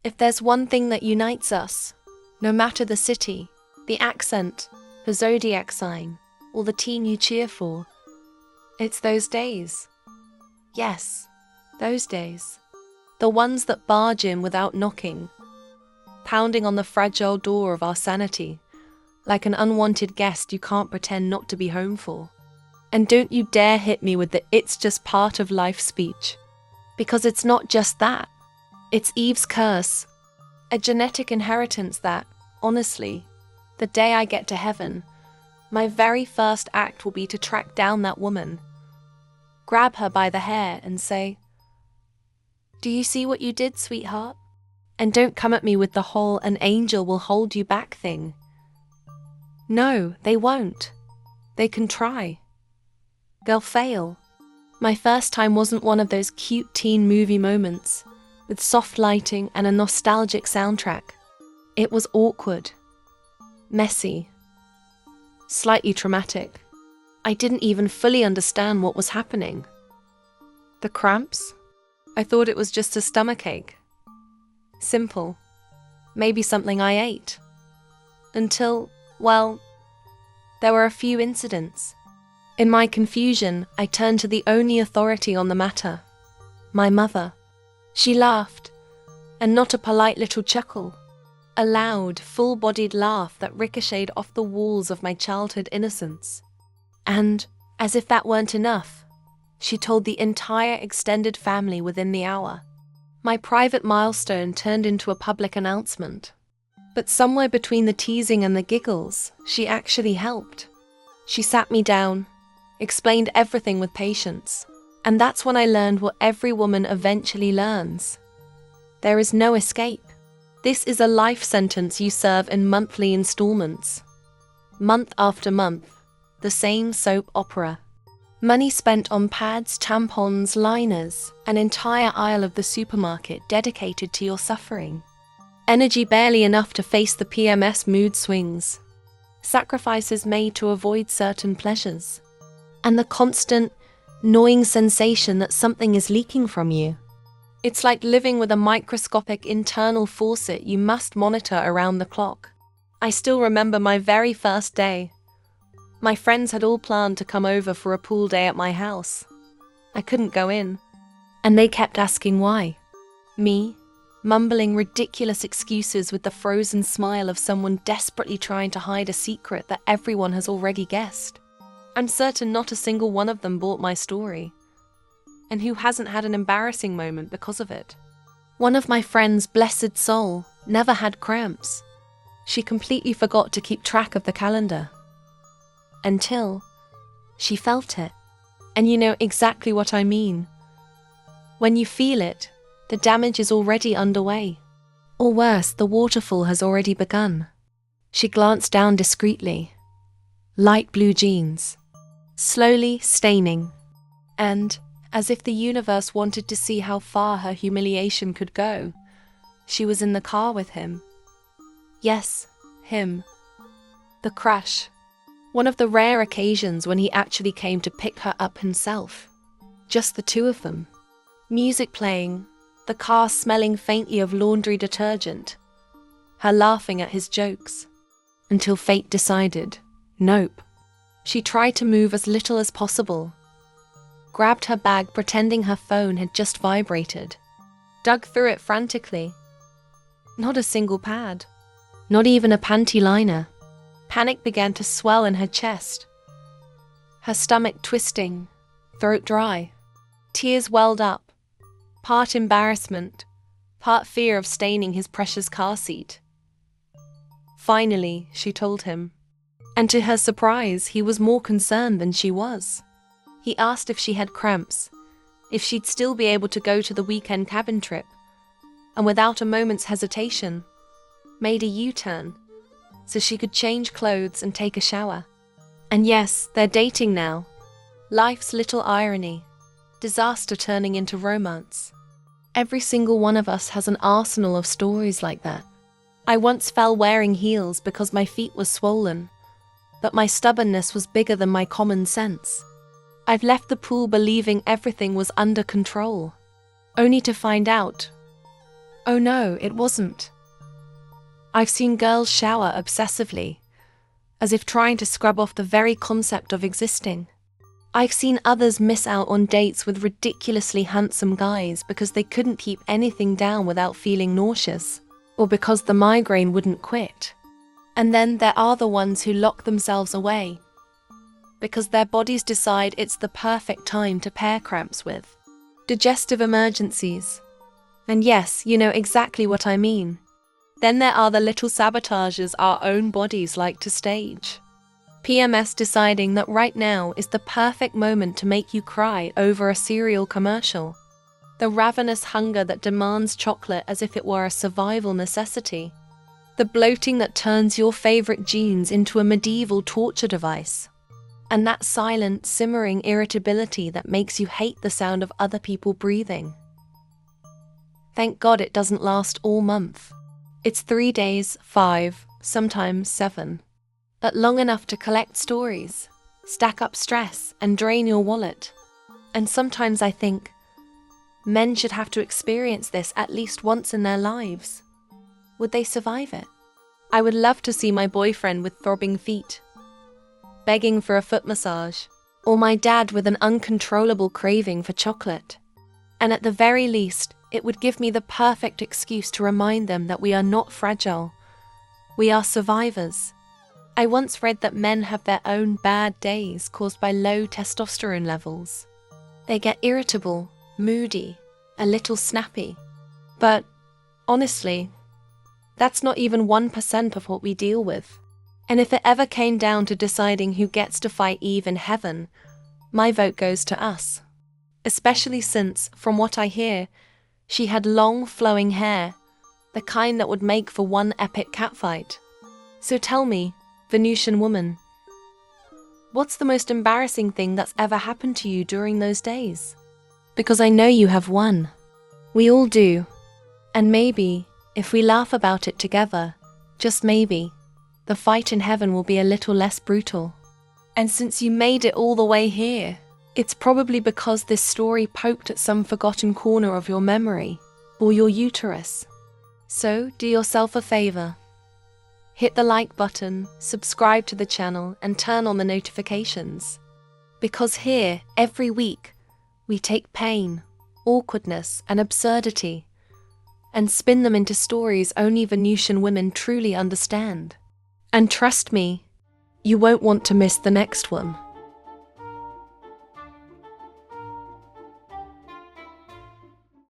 If there's one thing that unites us, no matter the city, the accent, the zodiac sign, or the team you cheer for, it's those days. Yes, those days. The ones that barge in without knocking, pounding on the fragile door of our sanity, like an unwanted guest you can't pretend not to be home for. And don't you dare hit me with the "it's just part of life" speech. Because it's not just that. It's Eve's curse, a genetic inheritance that, honestly, the day I get to heaven, my very first act will be to track down that woman, grab her by the hair and say, "Do you see what you did, sweetheart?" And don't come at me with the whole "an angel will hold you back" thing. No, they won't. They can try. They'll fail. My first time wasn't one of those cute teen movie moments with soft lighting and a nostalgic soundtrack. It was awkward, messy, slightly traumatic. I didn't even fully understand what was happening. The cramps? I thought it was just a stomachache. Simple. Maybe something I ate. Until, well, there were a few incidents. In my confusion, I turned to the only authority on the matter, my mother. She laughed, and not a polite little chuckle, a loud, full-bodied laugh that ricocheted off the walls of my childhood innocence. And, as if that weren't enough, she told the entire extended family within the hour. My private milestone turned into a public announcement. But somewhere between the teasing and the giggles, she actually helped. She sat me down, explained everything with patience, and that's when I learned what every woman eventually learns. There is no escape. This is a life sentence you serve in monthly installments. Month after month, the same soap opera. Money spent on pads, tampons, liners, an entire aisle of the supermarket dedicated to your suffering. Energy barely enough to face the PMS mood swings. Sacrifices made to avoid certain pleasures. And the constant, gnawing sensation that something is leaking from you. It's like living with a microscopic internal faucet you must monitor around the clock. I still remember my very first day. My friends had all planned to come over for a pool day at my house. I couldn't go in. And they kept asking why. Me, mumbling ridiculous excuses with the frozen smile of someone desperately trying to hide a secret that everyone has already guessed. I'm certain not a single one of them bought my story. And who hasn't had an embarrassing moment because of it? One of my friends, blessed soul, never had cramps. She completely forgot to keep track of the calendar. Until she felt it. And you know exactly what I mean. When you feel it, the damage is already underway. Or worse, the waterfall has already begun. She glanced down discreetly. Light blue jeans. Slowly staining. And, as if the universe wanted to see how far her humiliation could go, she was in the car with him. Yes, him. The crash. One of the rare occasions when he actually came to pick her up himself. Just the two of them. Music playing, the car smelling faintly of laundry detergent. Her laughing at his jokes. Until fate decided, nope. She tried to move as little as possible. Grabbed her bag pretending her phone had just vibrated. Dug through it frantically. Not a single pad. Not even a panty liner. Panic began to swell in her chest. Her stomach twisting, throat dry. Tears welled up. Part embarrassment, part fear of staining his precious car seat. Finally, she told him. And to her surprise, he was more concerned than she was. He asked if she had cramps, if she'd still be able to go to the weekend cabin trip, and without a moment's hesitation, made a U-turn, so she could change clothes and take a shower. And yes, they're dating now. Life's little irony, disaster turning into romance. Every single one of us has an arsenal of stories like that. I once fell wearing heels because my feet were swollen, but my stubbornness was bigger than my common sense. I've left the pool believing everything was under control, only to find out, Oh no, it wasn't. I've seen girls shower obsessively, as if trying to scrub off the very concept of existing. I've seen others miss out on dates with ridiculously handsome guys because they couldn't keep anything down without feeling nauseous, or because the migraine wouldn't quit. And then there are the ones who lock themselves away, because their bodies decide it's the perfect time to pair cramps with. Digestive emergencies. And yes, you know exactly what I mean. Then there are the little sabotages our own bodies like to stage. PMS deciding that right now is the perfect moment to make you cry over a cereal commercial. The ravenous hunger that demands chocolate as if it were a survival necessity. The bloating that turns your favorite genes into a medieval torture device. And that silent, simmering irritability that makes you hate the sound of other people breathing. Thank God it doesn't last all month. It's 3 days, 5, sometimes 7. But long enough to collect stories, stack up stress, and drain your wallet. And sometimes I think, men should have to experience this at least once in their lives. Would they survive it? I would love to see my boyfriend with throbbing feet, begging for a foot massage, or my dad with an uncontrollable craving for chocolate. And at the very least, it would give me the perfect excuse to remind them that we are not fragile. We are survivors. I once read that men have their own bad days caused by low testosterone levels. They get irritable, moody, a little snappy. But, honestly, that's not even 1% of what we deal with. And if it ever came down to deciding who gets to fight Eve in heaven, my vote goes to us. Especially since, from what I hear, she had long flowing hair, the kind that would make for one epic catfight. So tell me, Venusian Woman, what's the most embarrassing thing that's ever happened to you during those days? Because I know you have one. We all do. And maybe, if we laugh about it together, just maybe, the fight in heaven will be a little less brutal. And since you made it all the way here, it's probably because this story poked at some forgotten corner of your memory, or your uterus. So, do yourself a favor. Hit the like button, subscribe to the channel, and turn on the notifications. Because here, every week, we take pain, awkwardness, and absurdity, and spin them into stories only Venusian women truly understand. And trust me, you won't want to miss the next one.